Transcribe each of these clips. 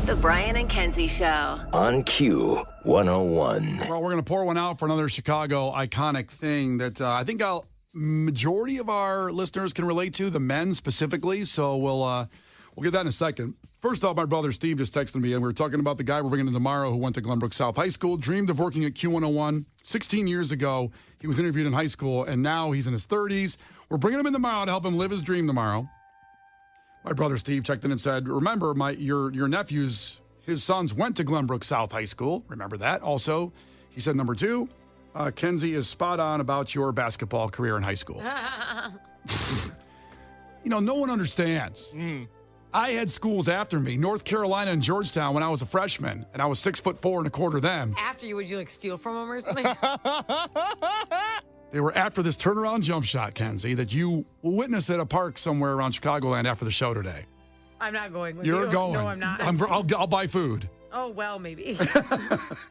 The Brian and Kenzie Show. On Q101. Well, we're going to pour one out for another Chicago iconic thing that I think a majority of our listeners can relate to, the men specifically. So we'll get that in a second. First off, my brother Steve just texted me, and we were talking about the guy we're bringing in tomorrow who went to Glenbrook South High School, dreamed of working at Q101 16 years ago. He was interviewed in high school, and now he's in his 30s. We're bringing him in tomorrow to help him live his dream tomorrow. My brother Steve checked in and said, remember, your nephews, his sons went to Glenbrook South High School. Remember that. Also, he said, number two, Kenzie is spot on about your basketball career in high school. No one understands. I had schools after me, North Carolina and Georgetown, when I was a freshman, and I was 6'4" and a quarter then. After you, would you steal from them or something? They were after this turnaround jump shot, Kenzie, that you will witness at a park somewhere around Chicagoland after the show today. I'm not going with You're you. going. No, I'm not. I'll buy food. Oh, well, maybe.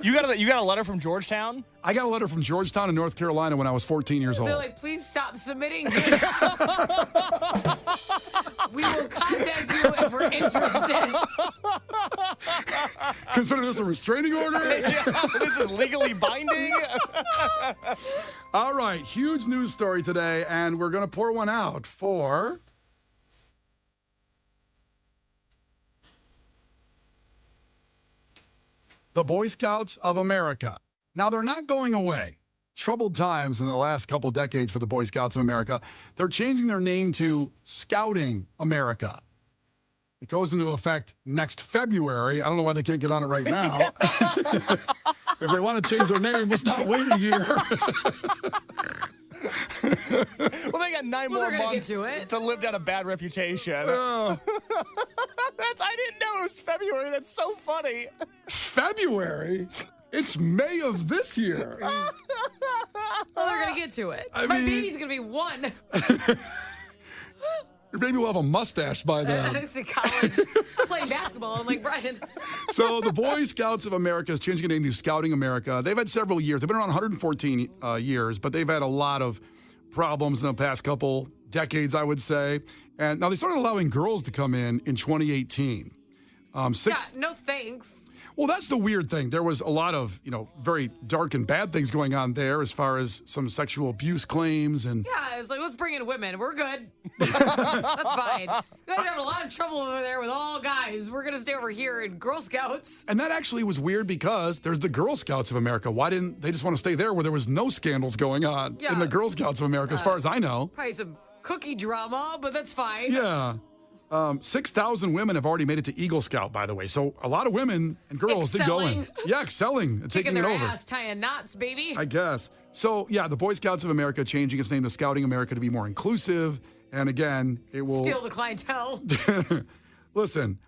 You got a letter from Georgetown? I got a letter from Georgetown in North Carolina when I was 14 years old. They're like, please stop submitting. We will contact you if we're interested. Consider this a restraining order? This is legally binding? All right, huge news story today, and we're going to pour one out for... the Boy Scouts of America. Now, they're not going away. Troubled times in the last couple decades for the Boy Scouts of America. They're changing their name to Scouting America. It goes into effect next February. I don't know why they can't get on it right now. If they want to change their name, let's not wait a year. Well, they got 9 more months to live down a bad reputation. I didn't know it was February. That's so funny. February? It's May of this year. Well, they're going to get to it. My baby's going to be 1. Your baby will have a mustache by then. It's in college. I'm playing basketball. I'm like, Brian. So the Boy Scouts of America is changing the name to Scouting America. They've had several years. They've been around 114 years, but they've had a lot of problems in the past couple decades, I would say. And now they started allowing girls to come in 2018. No thanks. Well, that's the weird thing. There was a lot of, very dark and bad things going on there as far as some sexual abuse claims and... Yeah, it's like, let's bring in women. We're good. That's fine. You guys are having a lot of trouble over there with all guys. We're going to stay over here in Girl Scouts. And that actually was weird because there's the Girl Scouts of America. Why didn't they just want to stay there where there was no scandals going on in the Girl Scouts of America, as far as I know? Probably some cookie drama, but that's fine. Yeah. 6,000 women have already made it to Eagle Scout, by the way. So a lot of women and girls did go in. Yeah, excelling and taking it over. Kicking their ass, tying knots, baby. I guess. So, yeah, the Boy Scouts of America changing its name to Scouting America to be more inclusive. And again, it will... steal the clientele. Listen,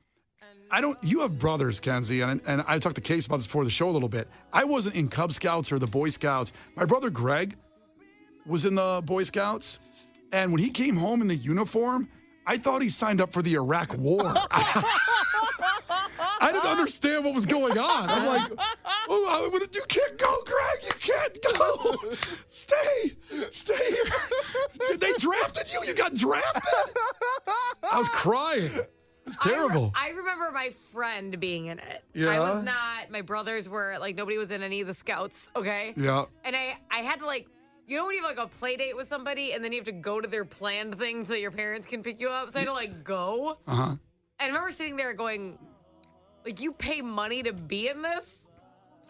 you have brothers, Kenzie, and I talked to Case about this before the show a little bit. I wasn't in Cub Scouts or the Boy Scouts. My brother Greg was in the Boy Scouts. And when he came home in the uniform... I thought he signed up for the Iraq War. I didn't understand what was going on. I'm like, you can't go, Greg. You can't go. Stay here. They drafted you? You got drafted? I was crying. It's terrible. I remember my friend being in it. Yeah. I was not. My brothers were, nobody was in any of the scouts, okay? Yeah. And I had to, when you have, a play date with somebody and then you have to go to their planned thing so your parents can pick you up. So I had to, go. Uh-huh. And I remember sitting there going, you pay money to be in this?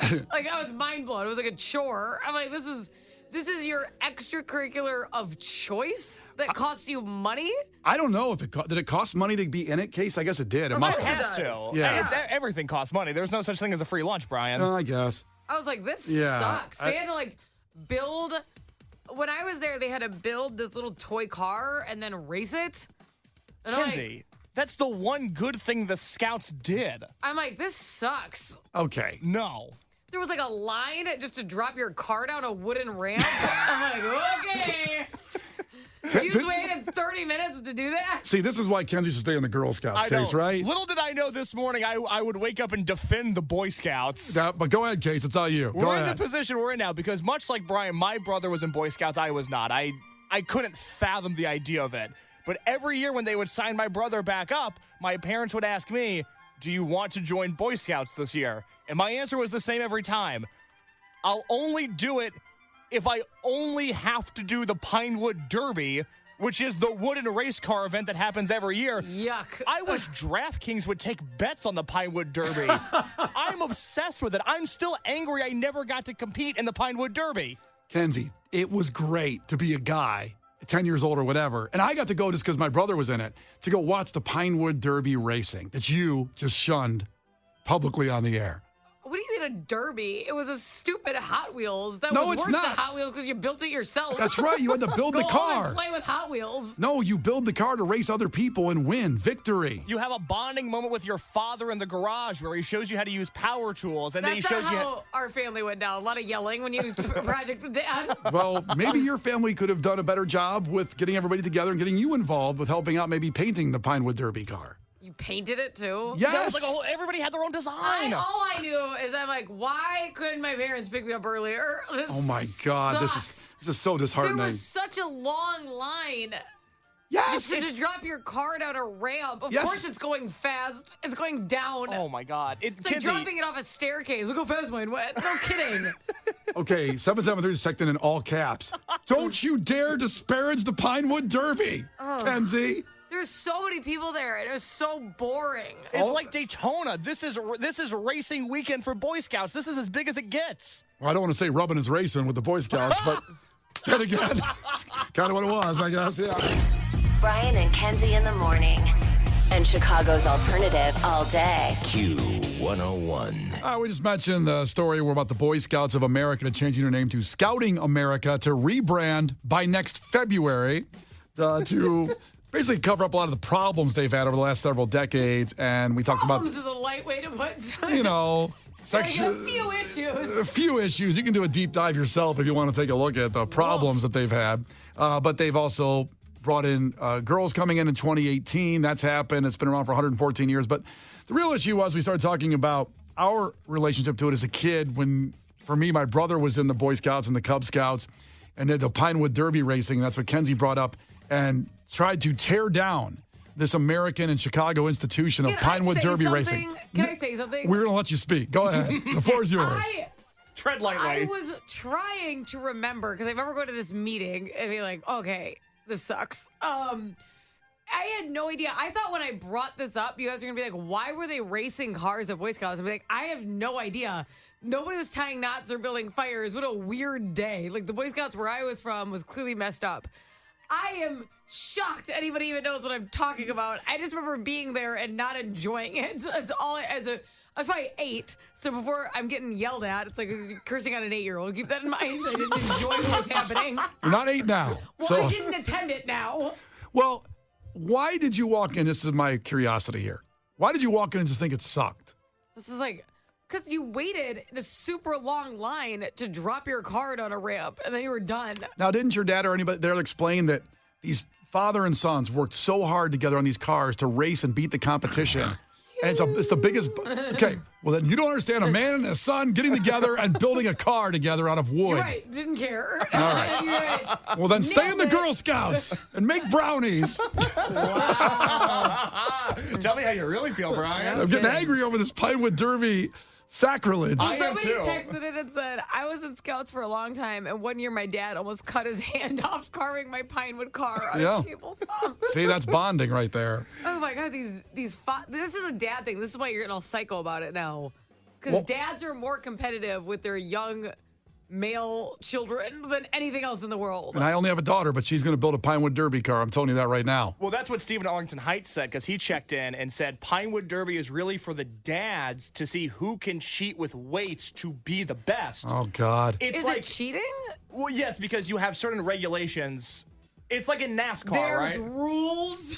I was mind blown. It was like a chore. I'm like, this is your extracurricular of choice that costs you money? I don't know if did it cost money to be in it, Case? I guess it did. It must have. It has to. Yeah. Everything costs money. There's no such thing as a free lunch, Brian. I guess. I was like, this sucks. They had to, build... When I was there, they had to build this little toy car and then race it. And Kenzie, that's the one good thing the Scouts did. I'm like, this sucks. Okay. No. There was a line just to drop your car down a wooden ramp. I'm like, okay. You just waited 30 minutes to do that? See, this is why Kenzie should stay in the Girl Scouts, Case, right? Little did I know this morning I would wake up and defend the Boy Scouts. But go ahead, Case. It's all you. We're in the position we're in now because much like Brian, my brother was in Boy Scouts. I was not. I couldn't fathom the idea of it. But every year when they would sign my brother back up, my parents would ask me, do you want to join Boy Scouts this year? And my answer was the same every time. I'll only do it if I only have to do the Pinewood Derby, which is the wooden race car event that happens every year. Yuck. I wish DraftKings would take bets on the Pinewood Derby. I'm obsessed with it. I'm still angry I never got to compete in the Pinewood Derby. Kenzie, it was great to be a guy, 10 years old or whatever. And I got to go just because my brother was in it, to go watch the Pinewood Derby racing that you just shunned publicly on the air. What do you mean a derby? It was a stupid Hot Wheels. That No, was it's worse not. than Hot Wheels because you built it yourself. That's right. You had to build Go the home car. and play with Hot Wheels. No, you build the car to race other people and win. Victory. You have a bonding moment with your father in the garage where he shows you how to use power tools, and then he That's shows not you. how our family went down. A lot of yelling when you project with Dad. Well, maybe your family could have done a better job with getting everybody together and getting you involved with helping out, maybe painting the Pinewood Derby car. You painted it too? Yes. That was like a whole, everybody had their own design. All I knew is I'm like, why couldn't my parents pick me up earlier? This Oh my God, sucks. this is so There disheartening. was such a long line Yes. to drop your car down a ramp. Of Yes. course, it's going fast. It's going down. Oh my God! It's like Kenzie, dropping it off a staircase. Look how fast mine went. No kidding. Okay, 773 is checked in all caps. Don't you dare disparage the Pinewood Derby, Kenzie. There's so many people there, and it was so boring. It's like Daytona. This is racing weekend for Boy Scouts. This is as big as it gets. Well, I don't want to say rubbing is racing with the Boy Scouts, but then again, kind of what it was, I guess, yeah. Brian and Kenzie in the morning. And Chicago's alternative all day. Q101. We just mentioned the story about the Boy Scouts of America changing their name to Scouting America to rebrand by next February to basically cover up a lot of the problems they've had over the last several decades. And we talked Problems is a light way to put. Sexual. A few issues. A few issues. You can do a deep dive yourself if you want to take a look at the problems that they've had. But they've also brought in girls coming in 2018. That's happened. It's been around for 114 years. But the real issue was we started talking about our relationship to it as a kid when, for me, my brother was in the Boy Scouts and the Cub Scouts and did the Pinewood Derby racing. That's what Kenzie brought up and tried to tear down this American and Chicago institution of Pinewood Derby racing. Can I say something? We're going to let you speak. Go ahead. The floor is yours. Tread lightly. I was trying to remember because I remember going to this meeting and being like, okay, this sucks. I had no idea. I thought when I brought this up, you guys are going to be like, why were they racing cars at Boy Scouts? I'd be like, I have no idea. Nobody was tying knots or building fires. What a weird day. Like the Boy Scouts where I was from was clearly messed up. I am shocked anybody even knows what I'm talking about. I just remember being there and not enjoying it. It's all I was probably 8, so before I'm getting yelled at, it's like cursing on an 8-year-old. Keep that in mind. I didn't enjoy what was happening. You're not 8 now. Well, I didn't attend it now. Well, why did you walk in? This is my curiosity here. Why did you walk in and just think it sucked? This is like, because you waited in a super long line to drop your card on a ramp, and then you were done. Now, didn't your dad or anybody there explain that these father and sons worked so hard together on these cars to race and beat the competition? And it's the biggest. Okay, well, then you don't understand a man and a son getting together and building a car together out of wood. You're right. Didn't care. All right. You're right. Well, then stay in the Nailed it. Girl Scouts and make brownies. Tell me how you really feel, Brian. I'm getting angry over this Pinewood Derby sacrilege. I am Somebody too. texted it and said, I was in Scouts for a long time, and one year my dad almost cut his hand off carving my Pinewood car on Yeah. a table saw. See, that's bonding right there. Oh my God, this is a dad thing. This is why you're getting all psycho about it now. Because Well- dads are more competitive with their young male children than anything else in the world. And I only have a daughter, but she's going to build a Pinewood Derby car. I'm telling you that right now. Well, that's what Stephen Arlington Heights said, because he checked in and said Pinewood Derby is really for the dads to see who can cheat with weights to be the best. Oh, God. It's Is like, it cheating? well, yes, because you have certain regulations. It's like in NASCAR, There's right? rules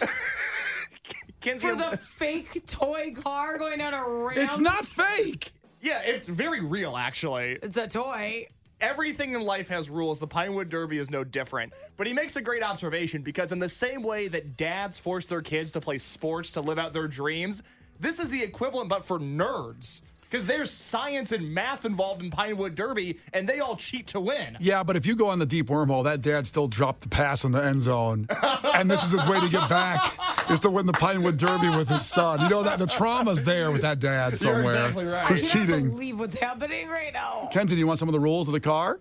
Kenzie, for the fake toy car going down a ramp. It's not fake. yeah, it's very real, actually. It's a toy. Everything in life has rules. The Pinewood Derby is no different. But he makes a great observation because in the same way that dads force their kids to play sports to live out their dreams, this is the equivalent but for nerds. Because there's science and math involved in Pinewood Derby, and they all cheat to win. Yeah, but if you go on the deep wormhole, that dad still dropped the pass in the end zone. And this is his way to get back, is to win the Pinewood Derby with his son. You know, that the trauma's there with that dad somewhere. You're exactly right. Who's I can't cheating. believe what's happening right now. Kenzie, do you want some of the rules of the car?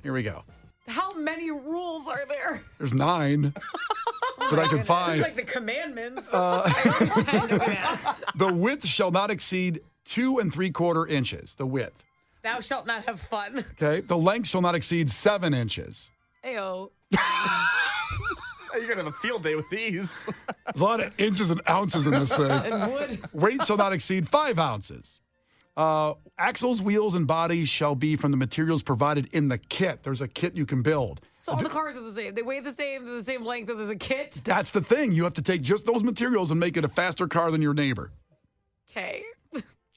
Here we go. How many rules are there? There's 9 that I can find. It's like the commandments. I always tend to win. The width shall not exceed 2 3/4 inches. The width. Thou shalt not have fun. Okay. The length shall not exceed 7 inches. Ayo. You're going to have a field day with these. There's a lot of inches and ounces in this thing. And wood. Weight shall not exceed 5 ounces. Axles, wheels, and bodies shall be from the materials provided in the kit. There's a kit you can build. So all the cars are the same. They weigh the same, they're the same length, and there's a kit. That's the thing. You have to take just those materials and make it a faster car than your neighbor. Okay.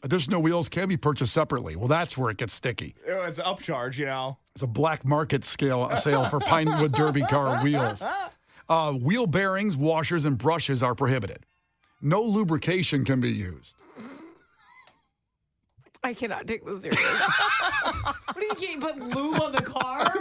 Additional wheels can be purchased separately. Well, that's where it gets sticky. It's an upcharge, you know. It's a black market sale for Pinewood Derby car wheels. Wheel bearings, washers, and brushes are prohibited. No lubrication can be used. I cannot take this serious. What do you can't put lube on the car?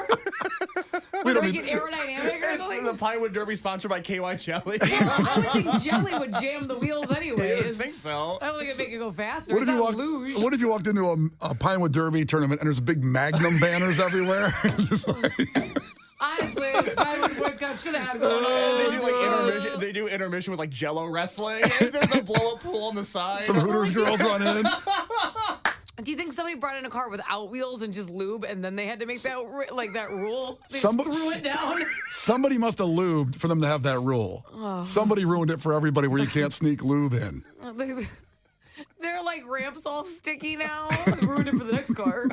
We To don't make need- it aerodynamic or something? The Pinewood Derby sponsored by KY Jelly. I would think jelly would jam the wheels anyways. I think so. I don't think it'd make it go faster. What It's if, you not walked, luge. what if you walked into a Pinewood Derby tournament and there's a big Magnum banners everywhere? Just like- Honestly, it's fine what the Boy Scouts should have had going on. They do like intermission. They do intermission with like Jello wrestling. There's a blow up pool on the side. Some Hooters girls run in. Do you think somebody brought in a car without wheels and just lube, and then they had to make that that rule? They Some- just threw it down. Somebody must have lubed for them to have that rule. Somebody ruined it for everybody where you can't sneak lube in. They're like ramps all sticky now. Ruined it for the next car.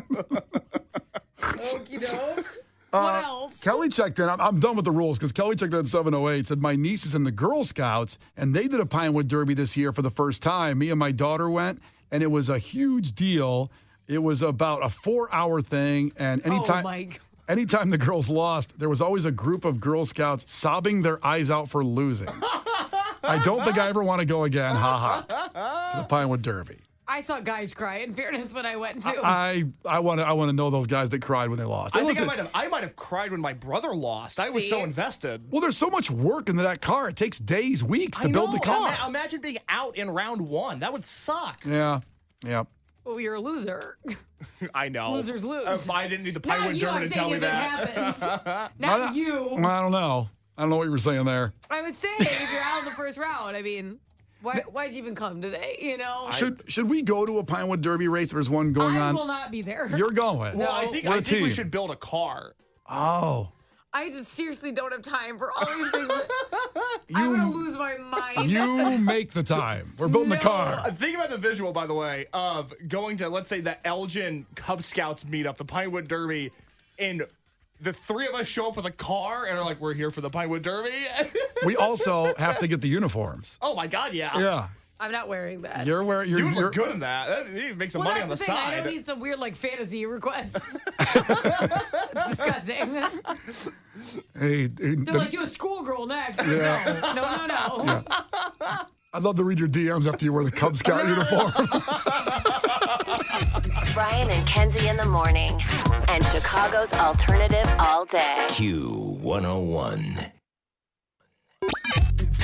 Okie doke. What else? Kelly checked in. I'm done with the rules because Kelly checked in at 7:08. Said my niece is in the Girl Scouts and they did a Pinewood Derby this year for the first time. Me and my daughter went and it was a huge deal. It was about a 4-hour thing, and anytime the girls lost, there was always a group of Girl Scouts sobbing their eyes out for losing. I don't think I ever want to go again. Ha ha. To the Pinewood Derby. I saw guys cry. In fairness, when I went too. I want to know those guys that cried when they lost. I think Listen, I might have cried when my brother lost. I was See? so invested. well, there's so much work into that car. It takes days, weeks to build the car. Imagine being out in round 1. That would suck. Yeah. Oh, you're a loser. I know. Losers lose. If I didn't need the Not Pinewood you. Derby I'm to saying tell me if that. it happens. Not you. Well, I don't know. I don't know what you were saying there. I would say if you're out in the first round. I mean, why'd you even come today? You know. Should we go to a Pinewood Derby race? There's one going I on. will not be there. You're going. Well, I think We're a we team. should build a car. Oh. I just seriously don't have time for all these things. I'm gonna lose my mind. You make the time. We're building the car. Think about the visual, by the way, of going to, let's say, the Elgin Cub Scouts meetup, the Pinewood Derby, and the three of us show up with a car and are like, we're here for the Pinewood Derby. We also have to get the uniforms. Oh, my God, yeah. Yeah. I'm not wearing that. You're wearing. You would you're, look good in that. You make some money on that's the the thing. side. I don't need some weird like fantasy requests. It's disgusting. Hey, They're like, do a schoolgirl next. Yeah. No. I'd love to read your DMs after you wear the Cub Scout uniform. Brian and Kenzie in the morning. And Chicago's alternative all day. Q101.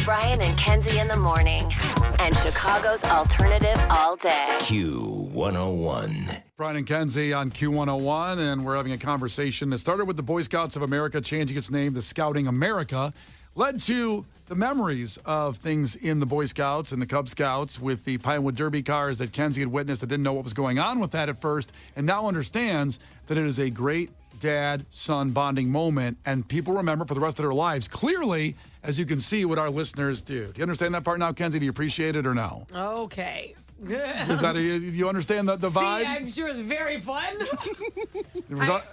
Brian and Kenzie in the morning. And Chicago's alternative all day. Q101. Brian and Kenzie on Q101, and we're having a conversation that started with the Boy Scouts of America changing its name to Scouting America, led to the memories of things in the Boy Scouts and the Cub Scouts with the Pinewood Derby cars that Kenzie had witnessed that didn't know what was going on with that at first, and now understands that it is a great dad-son bonding moment, and people remember for the rest of their lives. Clearly, as you can see, what our listeners do. Do you understand that part now, Kenzie? Do you appreciate it or no? Okay. Is that you understand the vibe? See, I'm sure it's very fun.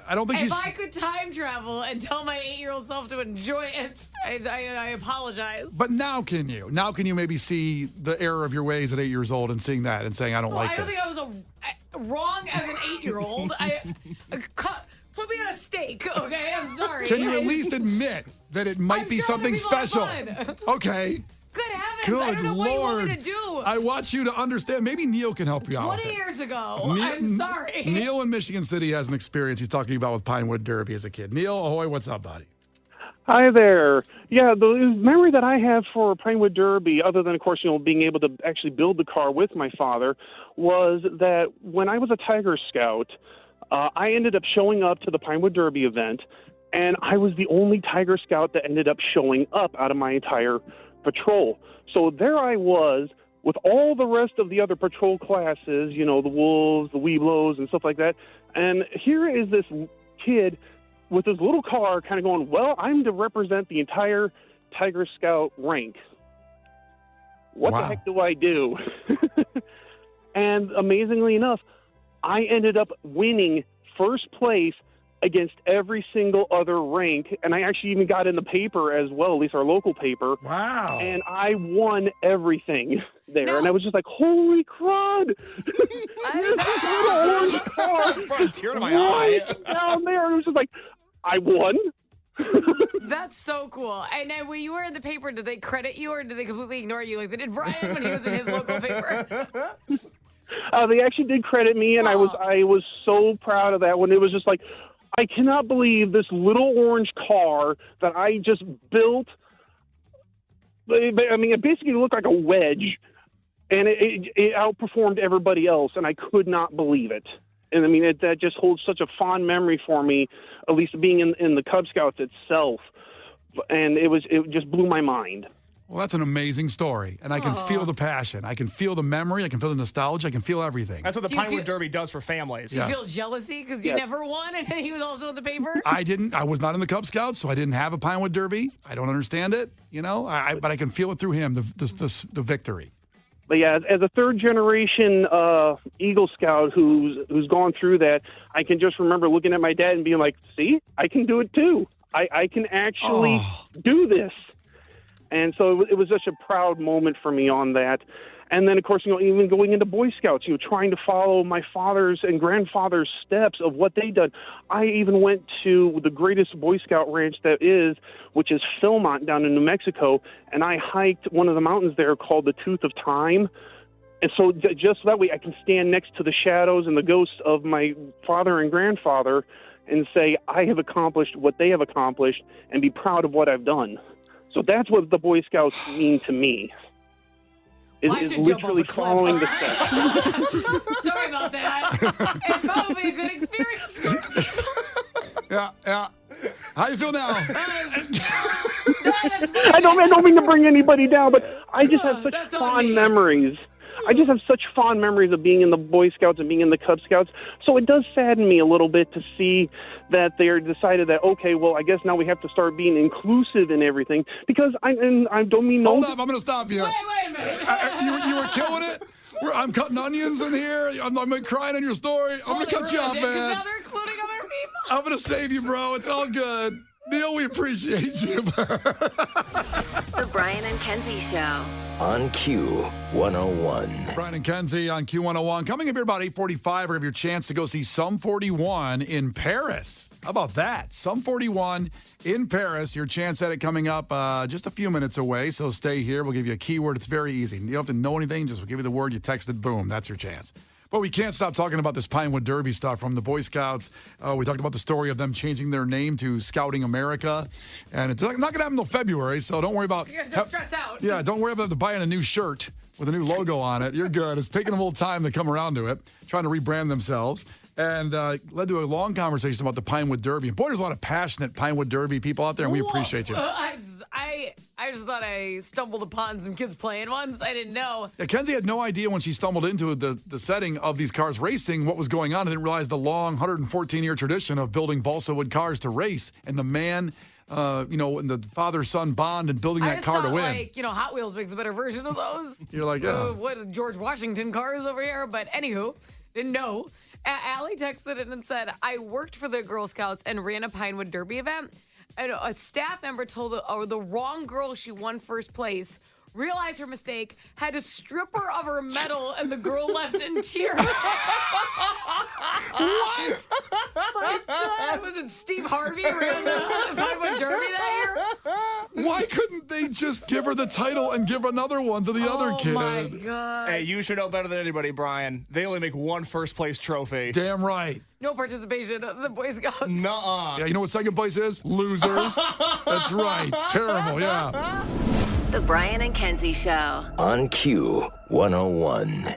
I don't think if she's. I could time travel and tell my 8-year-old self to enjoy it, I apologize. But now can you? Now can you maybe see the error of your ways at 8 years old and seeing that and saying, I don't like I don't this? think I was wrong as an 8-year-old. Put me on a stake, okay? I'm sorry. Can you at least admit that it might I'm be sure something other people have special? fun. Okay. Good heavens. Good I don't know what you want Lord. me to do. I want you to understand. Maybe Neil can help you out. 20 with it. years ago. Neil- I'm sorry. Neil in Michigan City has an experience he's talking about with Pinewood Derby as a kid. Neil, ahoy, what's up, buddy? Hi there. Yeah, the memory that I have for Pinewood Derby, other than, of course, being able to actually build the car with my father, was that when I was a Tiger Scout, I ended up showing up to the Pinewood Derby event, and I was the only Tiger Scout that ended up showing up out of my entire patrol. So there I was with all the rest of the other patrol classes, the Wolves, the Weeblos, and stuff like that, and here is this kid with his little car kind of going, well, I'm to represent the entire Tiger Scout rank. What Wow. the heck do I do? And amazingly enough, I ended up winning first place against every single other rank, and I actually even got in the paper as well, at least our local paper. Wow. And I won everything there, No. and I was just like, holy crud! Brought a tear to my eye. Down there, it was just like, I won. That's so cool. And then when you were in the paper, did they credit you or did they completely ignore you like they did Brian when he was in his local paper? They actually did credit me, and I was so proud of that when it was just like, I cannot believe this little orange car that I just built. I mean, it basically looked like a wedge, and it outperformed everybody else, and I could not believe it. And I mean, that just holds such a fond memory for me, at least being in the Cub Scouts itself. And it just blew my mind. Well, that's an amazing story, and I can feel the passion. I can feel the memory. I can feel the nostalgia. I can feel everything. That's what the Do you Pinewood feel- Derby does for families. Do you Yes. feel jealousy because you Yes. never won and he was also in the paper? I was not in the Cub Scouts, so I didn't have a Pinewood Derby. I don't understand it, but I can feel it through him, the victory. But yeah, as a third generation Eagle Scout who's gone through that, I can just remember looking at my dad and being like, see, I can do it too. I can actually do this. And so it was such a proud moment for me on that. And then, of course, even going into Boy Scouts, trying to follow my father's and grandfather's steps of what they done. I even went to the greatest Boy Scout ranch that is, which is Philmont down in New Mexico, and I hiked one of the mountains there called the Tooth of Time. And so just that way I can stand next to the shadows and the ghosts of my father and grandfather and say, I have accomplished what they have accomplished and be proud of what I've done. So that's what the Boy Scouts mean to me. Well, I Is should jump off literally a cliff. following the steps. Sorry about that. It's probably a good experience for me. Yeah. How you feel now? I don't mean to bring anybody down, but I just have such That's on fond me. memories. I just have such fond memories of being in the Boy Scouts and being in the Cub Scouts. So it does sadden me a little bit to see that they're decided that, okay, well, I guess now we have to start being inclusive in everything. Because I don't mean Hold no. up, I'm going to stop you. Wait a minute. You were killing it. I'm cutting onions in here. I'm crying on your story. I'm going to cut you off, Because man. now they're including other people. I'm going to save you, bro. It's all good. Neil, we appreciate you. The Brian and Kenzie Show. On Q101. Brian and Kenzie on Q101. Coming up here about 8:45, we have your chance to go see Sum 41 in Paris. How about that? Sum 41 in Paris. Your chance at it coming up just a few minutes away. So stay here. We'll give you a keyword. It's very easy. You don't have to know anything. Just we'll give you the word. You text it. Boom. That's your chance. But we can't stop talking about this Pinewood Derby stuff from the Boy Scouts. We talked about the story of them changing their name to Scouting America. And it's not going to happen until February, so don't worry about... Yeah, don't stress out. Yeah, don't worry about buying a new shirt with a new logo on it. You're good. It's taking them a little time to come around to it, trying to rebrand themselves. And led to a long conversation about the Pinewood Derby. And boy, there's a lot of passionate Pinewood Derby people out there, and we appreciate you. I just thought I stumbled upon some kids playing once. I didn't know. Yeah, Kenzie had no idea when she stumbled into the setting of these cars racing what was going on. I didn't realize the long 114-year tradition of building balsa wood cars to race, and the man, and the father-son bond and building I that just car thought, to win. Hot Wheels makes a better version of those. You're like, yeah. What George Washington cars over here? But anywho, didn't know. Allie texted in and said, I worked for the Girl Scouts and ran a Pinewood Derby event. And a staff member told the wrong girl she won first place, realized her mistake, had to strip her of her medal, and the girl left in tears. What? My God, was it Steve Harvey ran the Pinewood Derby that year? Why couldn't they just give her the title and give another one to the other kid? Oh my God. Hey, you should know better than anybody, Brian. They only make one first place trophy. Damn right. No participation of the Boy Scouts. Nuh-uh. Yeah, you know what second place is? Losers. That's right. Terrible, yeah. The Brian and Kenzie Show. On Q 101.